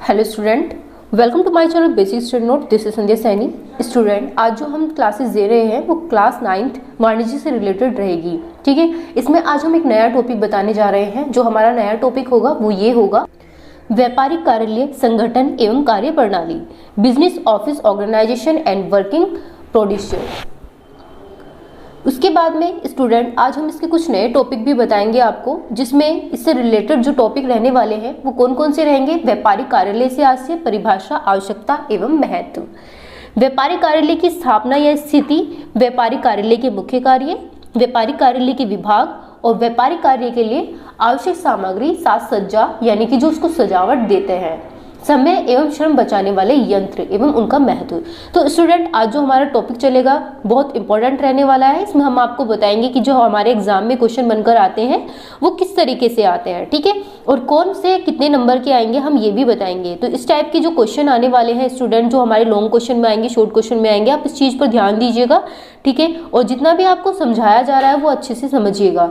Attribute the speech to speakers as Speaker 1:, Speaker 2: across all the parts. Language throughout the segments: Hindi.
Speaker 1: Hello student, welcome to my channel basic study note. This is Sandhya Saini. Student, आज जो हम क्लासेस दे रहे हैं वो क्लास 9th वाणिज्य से रिलेटेड रहेगी। ठीक है, इसमें आज हम एक नया टॉपिक बताने जा रहे हैं। जो हमारा नया टॉपिक होगा वो ये होगा व्यापारिक कार्यालय संगठन एवं कार्य प्रणाली, business office organization and working producer. उसके बाद में स्टूडेंट आज हम इसके कुछ नए टॉपिक भी बताएंगे आपको, जिसमें इससे रिलेटेड जो टॉपिक रहने वाले हैं वो कौन कौन से रहेंगे। व्यापारिक कार्यालय से आशय, परिभाषा, आवश्यकता एवं महत्व, व्यापारिक कार्यालय की स्थापना या स्थिति, व्यापारिक कार्यालय के मुख्य कार्य, व्यापारिक कार्यालय के विभाग और व्यापारिक कार्य के लिए आवश्यक सामग्री, साज सज्जा यानी कि जो उसको सजावट देते हैं, समय एवं श्रम बचाने वाले यंत्र एवं उनका महत्व। तो स्टूडेंट आज जो हमारा टॉपिक चलेगा बहुत इंपॉर्टेंट रहने वाला है। इसमें हम आपको बताएंगे कि जो हमारे एग्जाम में क्वेश्चन बनकर आते हैं वो किस तरीके से आते हैं, ठीक है, और कौन से कितने नंबर के आएंगे हम ये भी बताएंगे। तो इस टाइप के जो क्वेश्चन आने वाले हैं स्टूडेंट, जो हमारे लॉन्ग क्वेश्चन में आएंगे, शॉर्ट क्वेश्चन में आएंगे, आप इस चीज पर ध्यान दीजिएगा, ठीक है, और जितना भी आपको समझाया जा रहा है वो अच्छे से समझिएगा।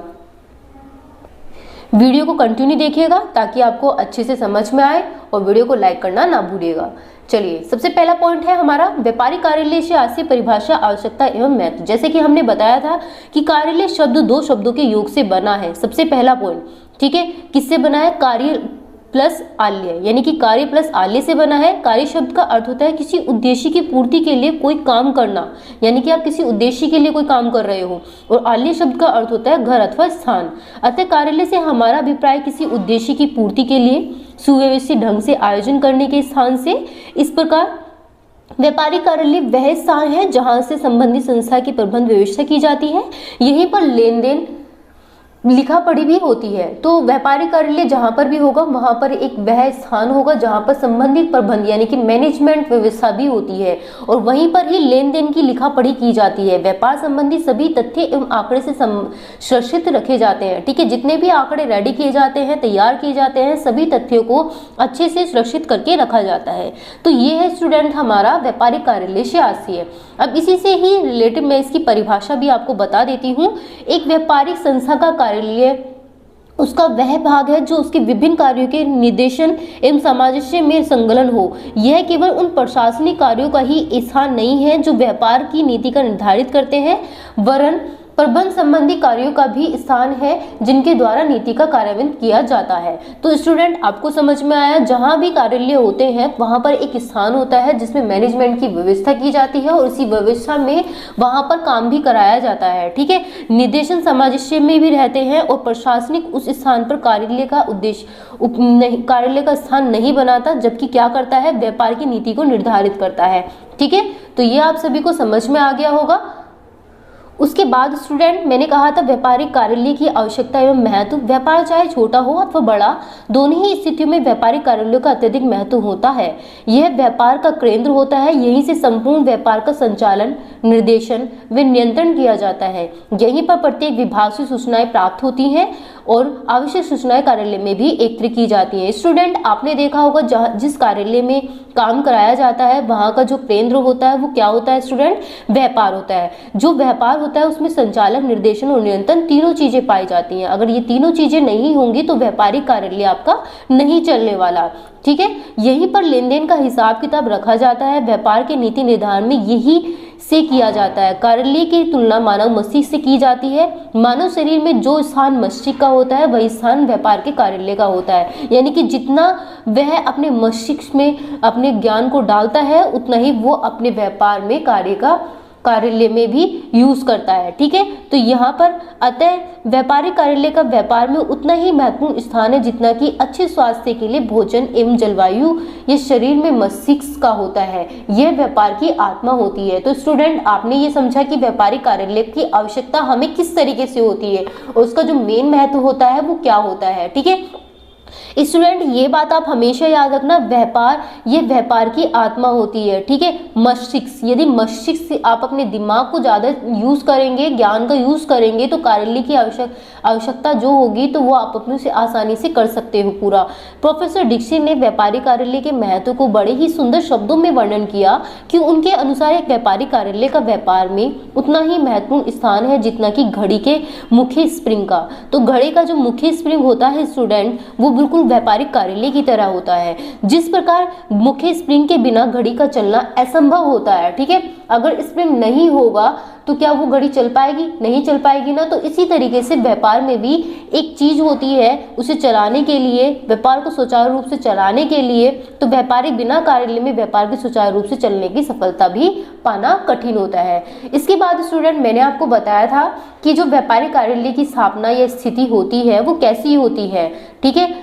Speaker 1: वीडियो को कंटिन्यू देखिएगा ताकि आपको अच्छे से समझ में आए, और वीडियो को लाइक करना ना भूलिएगा। चलिए, सबसे पहला पॉइंट है हमारा व्यापारिक कार्यालय से आशय, परिभाषा, आवश्यकता एवं महत्व। जैसे कि हमने बताया था कि कार्यालय शब्द दो शब्दों के योग से बना है। सबसे पहला पॉइंट, ठीक है, किससे बना है? कार्य प्लस आल्य, यानी कि कार्य प्लस आल्य से बना है। कार्य शब्द का अर्थ होता है किसी उद्देश्य की पूर्ति के लिए कोई काम करना, यानी कि आप किसी उद्देश्य के लिए कोई काम कर रहे हो। और आल्य शब्द का अर्थ होता है घर अथवा स्थान। अतः कार्यालय से हमारा अभिप्राय किसी उद्देश्य की पूर्ति के लिए सुव्यवस्थित ढंग से आयोजन करने के स्थान से। इस प्रकार व्यापारिक कार्यालय वह स्थान है जहां से संबंधित संस्था की प्रबंध व्यवस्था की जाती है। यहीं पर लेन देन, लिखा पढ़ी भी होती है। तो व्यापारिक कार्यालय जहां पर भी होगा वहां पर एक वह स्थान होगा जहां पर संबंधित प्रबंध यानी कि मैनेजमेंट व्यवस्था भी होती है, और वहीं पर ही लेन देन की लिखा पढ़ी की जाती है। व्यापार संबंधी सभी तथ्य एवं आंकड़े से सुरक्षित रखे जाते हैं, ठीक है, जितने भी आंकड़े रेडी किए जाते हैं, तैयार किए जाते हैं, सभी तथ्यों को अच्छे से सुरक्षित करके रखा जाता है। तो ये है स्टूडेंट हमारा व्यापारिक कार्यालय से आशय। अब इसी से ही रिलेटेड मैं इसकी परिभाषा भी आपको बता देती हूँ। एक व्यापारिक संस्था का कार्यालय उसका वह भाग है जो उसके विभिन्न कार्यों के निर्देशन एवं सामंजस्य में संलग्न हो। यह केवल उन प्रशासनिक कार्यों का ही स्थान नहीं है जो व्यापार की नीति का निर्धारित करते हैं, वरन प्रबंध संबंधी कार्यों का भी स्थान है जिनके द्वारा नीति का कार्यान्वयन किया जाता है। तो स्टूडेंट आपको समझ में आया, जहां भी कार्यालय होते हैं वहां पर एक स्थान होता है जिसमें मैनेजमेंट की व्यवस्था की जाती है, और इसी व्यवस्था में वहां पर काम भी कराया जाता है, ठीक है। निर्देशन सामंजस्य में भी रहते हैं, और प्रशासनिक उस स्थान पर कार्यालय का उद्देश्य कार्यालय का स्थान नहीं बनाता, जबकि क्या करता है? व्यापार की नीति को निर्धारित करता है, ठीक है। तो ये आप सभी को समझ में आ गया होगा। उसके बाद स्टूडेंट मैंने कहा था व्यापारिक कार्यालय की आवश्यकता एवं महत्व। व्यापार चाहे छोटा हो अथवा बड़ा, दोनों ही स्थितियों में व्यापारिक कार्यालयों का अत्यधिक महत्व होता है। यह व्यापार का केंद्र होता है, यहीं से संपूर्ण व्यापार का संचालन, निर्देशन व नियंत्रण किया जाता है। यहीं पर प्रत्येक विभाग से सूचनाएं प्राप्त होती हैं और आवश्यक सूचनाएं कार्यालय में भी एकत्रित की जाती हैं। स्टूडेंट आपने देखा होगा जिस कार्यालय में काम कराया जाता है वहां का जो केंद्र होता है वो क्या होता है स्टूडेंट? व्यापार होता है। जो व्यापार होता है उसमें संचालन, निर्देशन और नियंत्रण तीनों चीजें पाई जाती हैं। अगर ये तीनों चीजें नहीं होंगी तो व्यापारिक कार्यालय आपका नहीं चलने वाला, ठीक है। यहीं पर लेन देन का हिसाब किताब रखा जाता है। व्यापार के नीति निर्धारण में यही से किया जाता है। कार्यालय की तुलना मानव मस्तिष्क से की जाती है। मानव शरीर में जो स्थान मस्तिष्क का होता है वही स्थान व्यापार के कार्यालय का होता है, यानी कि जितना वह अपने मस्तिष्क में अपने ज्ञान को डालता है उतना ही वो अपने व्यापार में कार्यालय में भी यूज करता है, ठीक है। तो यहाँ पर अतः व्यापारिक कार्यालय का व्यापार में उतना ही महत्वपूर्ण स्थान है जितना कि अच्छे स्वास्थ्य के लिए भोजन एवं जलवायु या शरीर में मस्तिष्क का होता है। यह व्यापार की आत्मा होती है। तो स्टूडेंट आपने ये समझा कि व्यापारिक कार्यालय की आवश्यकता हमें किस तरीके से होती है और उसका जो मेन महत्व होता है वो क्या होता है, ठीक है। स्टूडेंट ये बात आप हमेशा याद रखना, व्यापार ये व्यापार की आत्मा होती है, ठीक है। मस्तिष्क, यदि मस्तिष्क से आप अपने दिमाग को ज्यादा यूज करेंगे, ज्ञान का यूज करेंगे, तो कार्यालय की आवश्यकता जो होगी तो वो आप अपने से आसानी से कर सकते हो पूरा। प्रोफेसर दीक्षित ने व्यापारिक कार्यालय के महत्व को बड़े ही सुंदर शब्दों में वर्णन किया कि उनके अनुसार एक व्यापारिक कार्यालय का व्यापार में उतना ही महत्वपूर्ण स्थान है जितना कि घड़ी के मुख्य स्प्रिंग का। तो घड़ी का जो मुख्य स्प्रिंग होता है स्टूडेंट वो बिल्कुल व्यापारिक कार्यालय की तरह होता है। जिस प्रकार मुख्य स्प्रिंग के बिना घड़ी का चलना असंभव होता है, ठीक है, अगर स्प्रिंग नहीं होगा तो क्या वो घड़ी चल पाएगी? नहीं चल पाएगी ना। तो इसी तरीके से व्यापार में भी एक चीज होती है, उसे चलाने के लिए, व्यापार को सुचारू रूप से चलाने के लिए, तो व्यापारिक बिना कार्यालय में व्यापार के सुचारू रूप से चलने की सफलता भी पाना कठिन होता है। इसके बाद स्टूडेंट मैंने आपको बताया था कि जो व्यापारिक कार्यालय की स्थापना या स्थिति होती है वो कैसी होती है, ठीक है।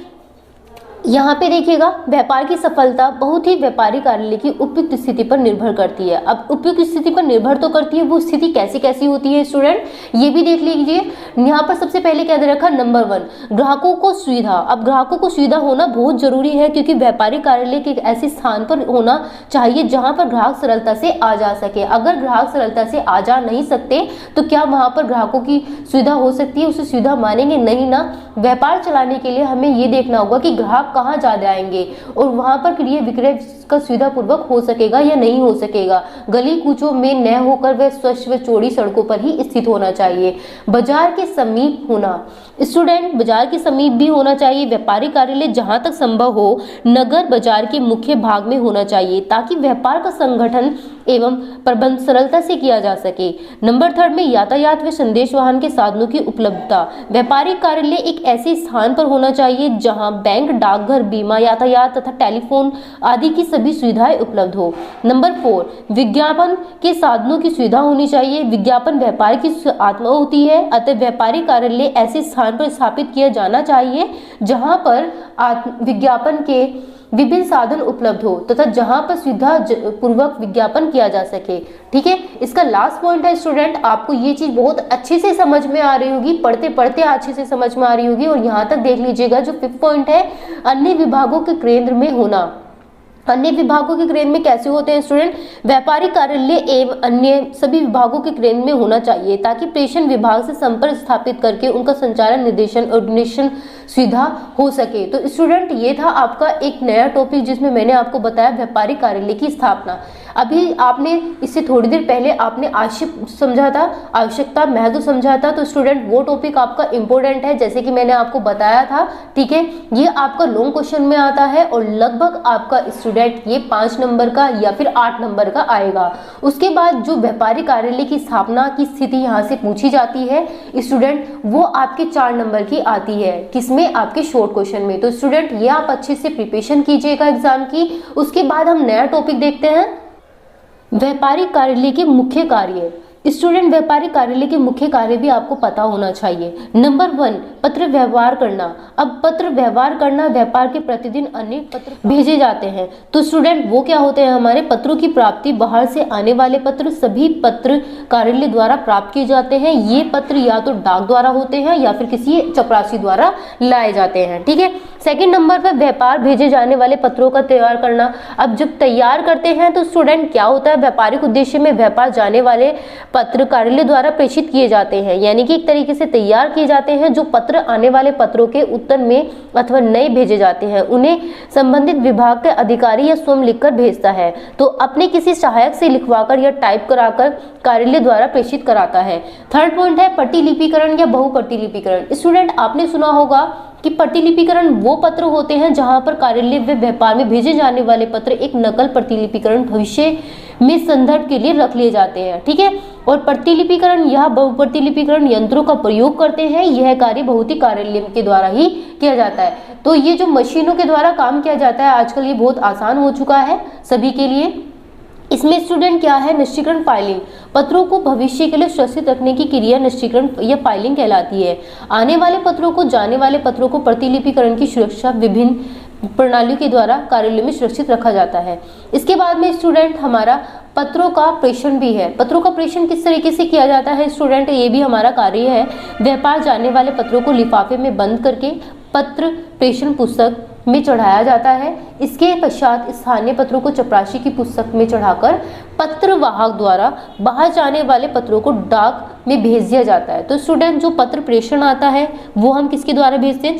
Speaker 1: यहाँ पे देखिएगा, व्यापार की सफलता बहुत ही व्यापारिक कार्यालय की उपयुक्त स्थिति पर निर्भर करती है। अब उपयुक्त स्थिति पर निर्भर तो करती है, वो स्थिति कैसी कैसी होती है स्टूडेंट, ये भी देख लीजिए। यहाँ पर सबसे पहले क्या दे रखा, नंबर 1 ग्राहकों को सुविधा। अब ग्राहकों को सुविधा होना बहुत जरूरी है, क्योंकि व्यापारिक कार्यालय के एक ऐसे स्थान पर होना चाहिए जहाँ पर ग्राहक सरलता से आ जा सके। अगर ग्राहक सरलता से आ जा नहीं सकते तो क्या वहाँ पर ग्राहकों की सुविधा हो सकती है? उसे सुविधा मानेंगे नहीं ना। व्यापार चलाने के लिए हमें ये देखना होगा कि ग्राहक कहाँ जा जाएंगे और वहां पर क्रय विक्रय का सुविधा पूर्वक हो सकेगा या नहीं हो सकेगा। गली कूचों में न होकर वह स्वच्छ व चौड़ी सड़कों पर ही स्थित होना चाहिए। बाजार के समीप होना, स्टूडेंट बाजार के समीप भी होना चाहिए। व्यापारिक कार्यालय जहां तक संभव हो नगर बाजार के मुख्य भाग में होना चाहिए, ताकि व्यापार का संगठन एवं प्रबंध सरलता से किया जा सके। नंबर 3 में यातायात व संदेश वाहन के साधनों की उपलब्धता। व्यापारिक कार्यालय एक ऐसे स्थान पर होना चाहिए जहां बैंक, डाकघर, बीमा, यातायात तथा टेलीफोन आदि की सभी सुविधाएं उपलब्ध हो। नंबर 4 विज्ञापन के साधनों की सुविधा होनी चाहिए। विज्ञापन व्यापार की आत्मा होती है, अतः व्यापारिक कार्यालय ऐसे स्थान पर स्थापित किया जाना चाहिए जहां पर विज्ञापन के विभिन्न साधन उपलब्ध हो तथा जहां पर सुविधा पूर्वक विज्ञापन किया जा सके, ठीक है। इसका लास्ट पॉइंट है स्टूडेंट, आपको ये चीज बहुत अच्छे से समझ में आ रही होगी, पढ़ते पढ़ते अच्छे से समझ में आ रही होगी। और यहाँ तक देख लीजिएगा, जो 5th पॉइंट है, अन्य विभागों के केंद्र में होना। अन्य विभागों के केंद्र में कैसे होते हैं स्टूडेंट? व्यापारिक कार्यालय एवं अन्य सभी विभागों के केंद्र में होना चाहिए, ताकि प्रेषण विभाग से संपर्क स्थापित करके उनका संचालन, निर्देशन और डोनेशन सुविधा हो सके। तो स्टूडेंट ये था आपका एक नया टॉपिक, जिसमें मैंने आपको बताया व्यापारिक कार्यालय की स्थापना। अभी आपने इससे थोड़ी देर पहले आपने समझा था, आवश्यकता, महत्व समझा था। तो स्टूडेंट वो टॉपिक आपका इंपॉर्टेंट है, जैसे कि मैंने आपको बताया था, ठीक है। ये आपका लॉन्ग क्वेश्चन में आता है और लगभग आपका स्टूडेंट ये 5 नंबर का या फिर 8 नंबर का आएगा। उसके बाद जो व्यापारिक कार्यालय की स्थापना की स्थिति यहाँ से पूछी जाती है स्टूडेंट, वो आपके 4 नंबर की आती है। किसमें? आपके शॉर्ट क्वेश्चन में। तो स्टूडेंट ये आप अच्छे से प्रिपरेशन कीजिएगा एग्जाम की। उसके बाद हम नया टॉपिक देखते हैं, व्यापारिक कार्यालय के मुख्य कार्य। स्टूडेंट व्यापारिक कार्यालय के मुख्य कार्य भी आपको पता होना चाहिए। नंबर 1 पत्र व्यवहार करना। अब पत्र व्यवहार करना, व्यापार के प्रतिदिन अनेक पत्र भेजे जाते हैं। तो स्टूडेंट वो क्या होते हैं? हमारे पत्रों की प्राप्ति, बाहर से आने वाले पत्र सभी पत्र कार्यालय द्वारा प्राप्त किए जाते हैं। ये पत्र या तो डाक द्वारा होते हैं या फिर किसी चपरासी द्वारा लाए जाते हैं, ठीक है। सेकंड नंबर पर व्यापार भेजे जाने वाले पत्रों का तैयार करना। अब जब तैयार करते हैं तो स्टूडेंट क्या होता है? व्यापारिक उद्देश्य में व्यापार जाने वाले पत्र कार्यालय द्वारा प्रेषित किए जाते हैं, यानी कि एक तरीके से तैयार किए जाते हैं। जो पत्र आने वाले पत्रों के उत्तर में अथवा नए भेजे जाते हैं, उन्हें संबंधित विभाग के अधिकारी या स्वयं लिखकर भेजता है, तो अपने किसी सहायक से लिखवाकर या टाइप कराकर कार्यालय द्वारा प्रेषित कराता है। थर्ड पॉइंट है प्रतिलिपिकरण या बहुप्रतिलिपिकरण। स्टूडेंट आपने सुना होगा कि प्रतिलिपिकरण वो पत्र होते हैं जहां पर कार्यालय व व्यापार में भेजे जाने वाले पत्र एक नकल प्रतिलिपिकरण भविष्य में संदर्भ के लिए रख लिए जाते हैं, ठीक है। और प्रतिलिपिकरण या बहुप्रतिलिपिकरण यंत्रों का प्रयोग करते हैं। यह कार्य भौतिक कार्यालय के द्वारा ही किया जाता है। तो ये जो मशीनों के द्वारा काम किया जाता है आजकल, ये बहुत आसान हो चुका है सभी के लिए। इसमें स्टूडेंट क्या है? निश्चीकरण फाइलिंग। पत्रों को भविष्य के लिए सुरक्षित रखने की क्रिया निश्चीकरण या फाइलिंग कहलाती है। आने वाले पत्रों को, जाने वाले पत्रों को प्रतिलिपिकरण की सुरक्षा विभिन्न प्रणालियों के द्वारा कार्यालय में सुरक्षित रखा जाता है। इसके बाद में स्टूडेंट हमारा पत्रों का प्रेषण भी है। पत्रों का प्रेषण किस तरीके से किया जाता है स्टूडेंट? ये भी हमारा कार्य है। व्यापार जाने वाले पत्रों को लिफाफे में बंद करके पत्र प्रेषण पुस्तक में चढ़ाया जाता है। इसके पश्चात स्थानीय पत्रों को चपरासी की पुस्तक में चढ़ाकर पत्र वाहक द्वारा बाहर जाने वाले पत्रों को डाक में भेज दिया जाता है। तो स्टूडेंट जो पत्र प्रेषण आता है वो हम किसके द्वारा भेजते हैं?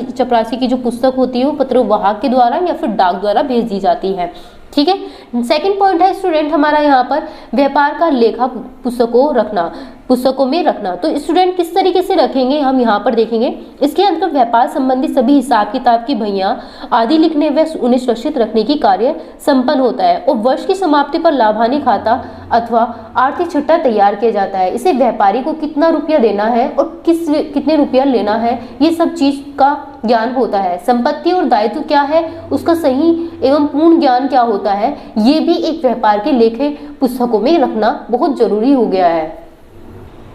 Speaker 1: चपरासी की जो पुस्तक होती है वो पत्र वाहक के द्वारा या फिर डाक द्वारा भेज दी जाती है, ठीक है। सेकंड पॉइंट है स्टूडेंट हमारा यहाँ पर व्यापार का लेखा पुस्तकों रखना। पुस्तकों में रखना। तो स्टूडेंट किस तरीके से रखेंगे हम यहाँ पर देखेंगे। इसके अंतर्गत व्यापार संबंधी सभी हिसाब किताब की बहियां आदि लिखने व उन्हें सुरक्षित रखने की कार्य संपन्न होता है और वर्ष की समाप्ति पर लाभानी खाता अथवा आर्थिक छट्टा तैयार किया जाता है। इसे व्यापारी को कितना रुपया देना है और कितने रुपया लेना है, ये सब चीज का ज्ञान होता है। संपत्ति और दायित्व क्या है, उसका सही एवं पूर्ण ज्ञान क्या होता है, ये भी एक व्यापार के लेखे पुस्तकों में रखना बहुत जरूरी हो गया है।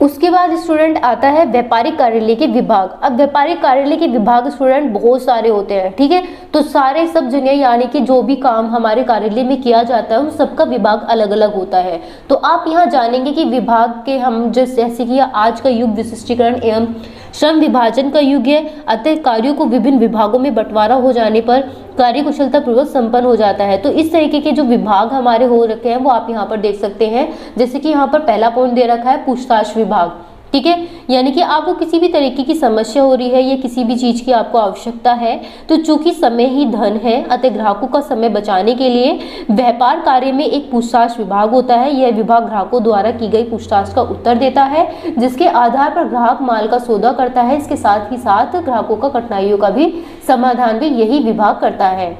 Speaker 1: उसके बाद स्टूडेंट आता है व्यापारिक कार्यालय के विभाग। अब व्यापारिक कार्यालय के विभाग स्टूडेंट बहुत सारे होते हैं, ठीक है। तो सारे सब जगह यानी कि जो भी काम हमारे कार्यालय में किया जाता है उन सबका विभाग अलग अलग होता है। तो आप यहाँ जानेंगे कि विभाग के हम जैसे कि आज का युग विशिष्टीकरण एवं श्रम विभाजन का युग है, अतः कार्यों को विभिन्न विभागों में बंटवारा हो जाने पर कार्य कुशलता पूर्वक संपन्न हो जाता है। तो इस तरीके के जो विभाग हमारे हो रखे हैं वो आप यहाँ पर देख सकते हैं। जैसे कि यहाँ पर पहला पॉइंट दे रखा है पूछताछ विभाग, ठीक है। यानी कि आपको किसी भी तरीके की समस्या हो रही है या किसी भी चीज की आपको आवश्यकता है, तो चूंकि समय ही धन है अतः ग्राहकों का समय बचाने के लिए व्यापार कार्य में एक पूछताछ विभाग होता है। यह विभाग ग्राहकों द्वारा की गई पूछताछ का उत्तर देता है, जिसके आधार पर ग्राहक माल का सौदा करता है। इसके साथ ही साथ ग्राहकों का कठिनाइयों का भी समाधान भी यही विभाग करता है।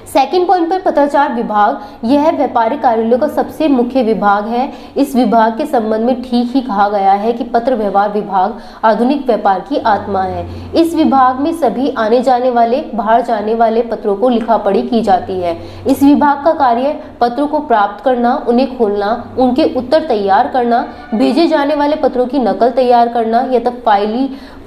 Speaker 1: सेकंड पॉइंट पर पत्राचार विभाग, यह व्यापारिक कार्यालयों का सबसे मुख्य विभाग है। इस विभाग के संबंध में ठीक ही कहा गया है कि पत्र व्यवहार विभाग आधुनिक व्यापार की आत्मा है। इस विभाग में सभी आने जाने वाले बाहर जाने वाले पत्रों को लिखा पढ़ी की जाती है। इस विभाग का कार्य पत्रों को प्राप्त करना, उन्हें खोलना, उनके उत्तर तैयार करना, भेजे जाने वाले पत्रों की नकल तैयार करना या तब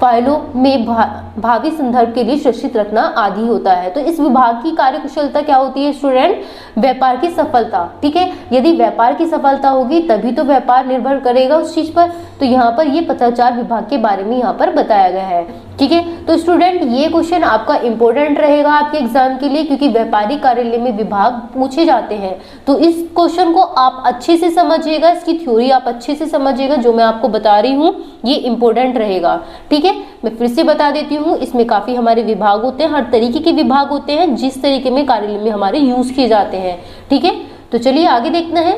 Speaker 1: फाइलों में भावी संदर्भ के लिए सुरक्षित रखना आदि होता है। तो इस विभाग की कार्यकुशलता क्या होती है स्टूडेंट, व्यापार की सफलता, ठीक है। यदि व्यापार की सफलता होगी तभी तो व्यापार निर्भर करेगा उस चीज पर। तो यहाँ पर ये पत्राचार विभाग के बारे में यहाँ पर बताया गया है, ठीक है। तो स्टूडेंट ये क्वेश्चन आपका इंपॉर्टेंट रहेगा आपके एग्जाम के लिए, क्योंकि व्यापारिक कार्यालय में विभाग पूछे जाते हैं। तो इस क्वेश्चन को आप अच्छे से समझिएगा, इसकी थ्योरी आप अच्छे से समझिएगा, जो मैं आपको बता रही हूँ ये इंपॉर्टेंट रहेगा, ठीक है। मैं फिर से बता देती हूँ, इसमें काफी हमारे विभाग होते हैं, हर तरीके के विभाग होते हैं जिस तरीके में कार्यालय में हमारे यूज किए जाते हैं, ठीक है। तो चलिए आगे देखना है।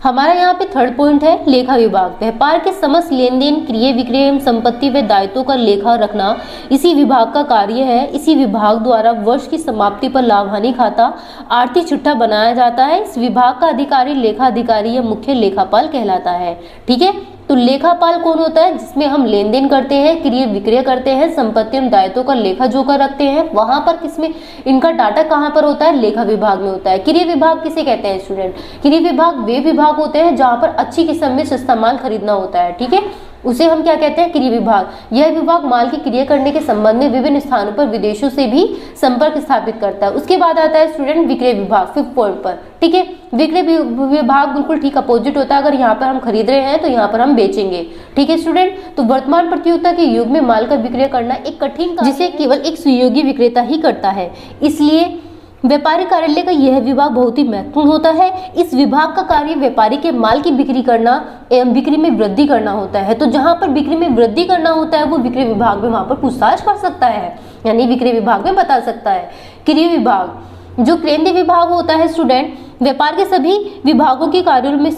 Speaker 1: हमारा यहाँ पे थर्ड पॉइंट है लेखा विभाग। व्यापार के समस्त लेन देन, क्रय विक्रय एवं संपत्ति व दायित्वों का लेखा रखना इसी विभाग का कार्य है। इसी विभाग द्वारा वर्ष की समाप्ति पर लाभ हानि खाता आर्थिक चिट्ठा बनाया जाता है। इस विभाग का अधिकारी लेखा अधिकारी या मुख्य लेखापाल कहलाता है, ठीक है। तो लेखापाल कौन होता है, जिसमें हम लेन देन करते हैं, क्रय विक्रय करते हैं, संपत्ति और दायित्वों का लेखा जोखा रखते हैं। वहां पर किसमें इनका डाटा कहां पर होता है, लेखा विभाग में होता है। क्रय विभाग किसे कहते हैं स्टूडेंट, क्रय विभाग वे विभाग होते हैं जहां पर अच्छी किस्म में सस्ता माल खरीदना होता है, ठीक है। उसे हम क्या कहते हैं, क्रय विभाग। यह विभाग माल की क्रय करने के संबंध में विभिन्न स्थानों पर विदेशों से भी संपर्क स्थापित करता है। उसके बाद आता है स्टूडेंट विक्रय विभाग, फिफ्थ पॉइंट पर, ठीक है। विक्रय विभाग बिल्कुल ठीक अपोजिट होता है। अगर यहाँ पर हम खरीद रहे हैं तो यहाँ पर हम बेचेंगे, ठीक है स्टूडेंट। तो वर्तमान प्रतियोगिता के युग में माल का विक्रय करना एक कठिन कार्य, जिसे केवल एक सुयोगी विक्रेता ही करता है। इसलिए व्यापारिक कार्यालय का यह विभाग बहुत ही महत्वपूर्ण होता है। इस विभाग का कार्य व्यापारी के माल की बिक्री करना एवं बिक्री में वृद्धि करना होता है। तो जहां पर बिक्री में वृद्धि करना होता है वो विक्रय विभाग में वहां पर पूछताछ कर सकता है, यानी विक्रय विभाग में बता सकता है। क्रय विभाग, जो केंद्रीय विभाग होता है स्टूडेंट, व्यापार के सभी विभागों के कार्यों में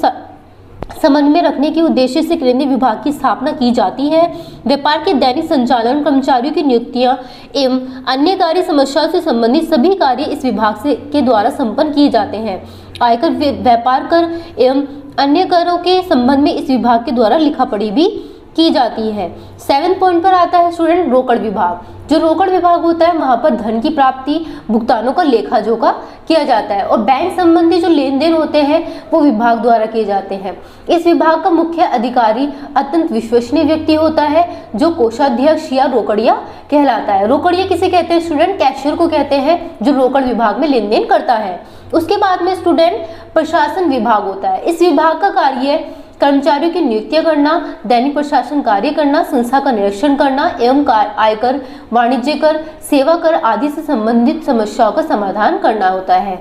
Speaker 1: समन्वय रखने के उद्देश्य से केंद्रीय विभाग की स्थापना की जाती है। व्यापार के दैनिक संचालन, कर्मचारियों की नियुक्तियां एवं अन्य कार्य समस्याओं से संबंधित सभी कार्य इस विभाग के द्वारा संपन्न किए जाते हैं। आयकर, व्यापार कर एवं अन्य करों के संबंध में इस विभाग के द्वारा लिखा पढ़ी भी की जाती है। 7 पॉइंट पर आता है स्टूडेंट रोकड़ विभाग। जो रोकड़ विभाग होता है वहां पर धन की प्राप्ति, भुगतानों का लेखा जोखा किया जाता है और बैंक संबंधी जो लेन देन होते हैं वो विभाग द्वारा किए जाते हैं। इस विभाग का मुख्य अधिकारी अत्यंत विश्वसनीय व्यक्ति होता है जो कोषाध्यक्ष या रोकड़िया कहलाता है। रोकड़िया किसे कहते हैं स्टूडेंट, कैशियर को कहते हैं जो रोकड़ विभाग में लेन देन करता है। उसके बाद में स्टूडेंट प्रशासन विभाग होता है। इस विभाग का कार्य कर्मचारियों की नियुक्तियां करना, दैनिक प्रशासन कार्य करना, संस्था का निरीक्षण करना एवं आयकर, वाणिज्य कर, सेवा कर आदि से संबंधित समस्याओं का समाधान करना होता है।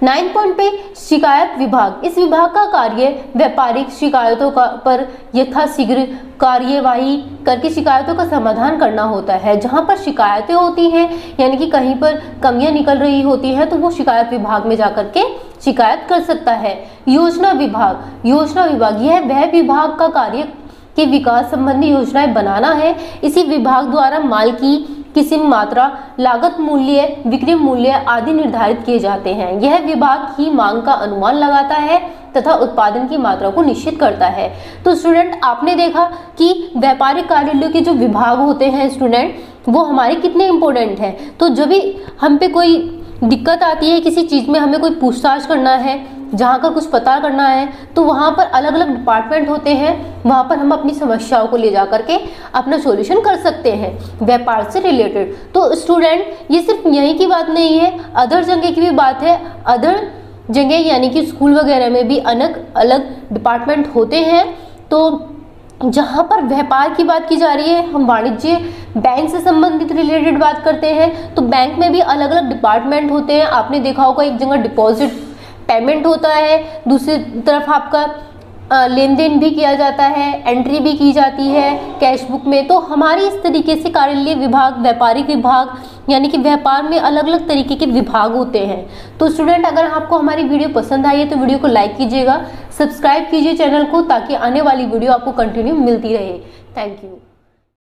Speaker 1: 9 पॉइंट पे शिकायत विभाग। इस विभाग का कार्य व्यापारिक शिकायतों पर यथाशीघ्र कार्यवाही करके शिकायतों का समाधान करना होता है। जहां पर शिकायतें होती हैं यानी कि कहीं पर कमियां निकल रही होती हैं तो वो शिकायत विभाग में जाकर के शिकायत कर सकता है। योजना विभाग, योजना विभाग यह वह विभाग का कार्य के विकास संबंधी योजनाएं बनाना है। इसी विभाग द्वारा माल की किस्म, मात्रा, लागत मूल्य, बिक्री मूल्य आदि निर्धारित किए जाते हैं। यह विभाग की मांग का अनुमान लगाता है तथा उत्पादन की मात्रा को निश्चित करता है। तो स्टूडेंट आपने देखा कि व्यापारिक कार्यालयों के जो विभाग होते हैं स्टूडेंट, वो हमारे कितने इंपॉर्टेंट हैं। तो जब भी हम पे कोई दिक्कत आती है, किसी चीज़ में हमें कोई पूछताछ करना है, जहाँ का कुछ पता करना है, तो वहाँ पर अलग अलग डिपार्टमेंट होते हैं, वहाँ पर हम अपनी समस्याओं को ले जा करके अपना सॉल्यूशन कर सकते हैं व्यापार से रिलेटेड। तो स्टूडेंट ये सिर्फ यहीं की बात नहीं है, अदर जगह की भी बात है। अदर जगह यानी कि स्कूल वगैरह में भी अलग अलग डिपार्टमेंट होते हैं। तो जहाँ पर व्यापार की बात की जा रही है, हम वाणिज्य बैंक से संबंधित रिलेटेड बात करते हैं, तो बैंक में भी अलग अलग डिपार्टमेंट होते हैं। आपने देखा होगा एक जगह डिपॉजिट पेमेंट होता है, दूसरी तरफ आपका लेन देन भी किया जाता है, एंट्री भी की जाती है कैश बुक में। तो हमारी इस तरीके से कार्यालय विभाग, व्यापारिक विभाग यानी कि व्यापार में अलग अलग तरीके के विभाग होते हैं। तो स्टूडेंट अगर आपको हमारी वीडियो पसंद आई है तो वीडियो को लाइक कीजिएगा, सब्सक्राइब कीजिए चैनल को, ताकि आने वाली वीडियो आपको कंटिन्यू मिलती रहे। Thank you.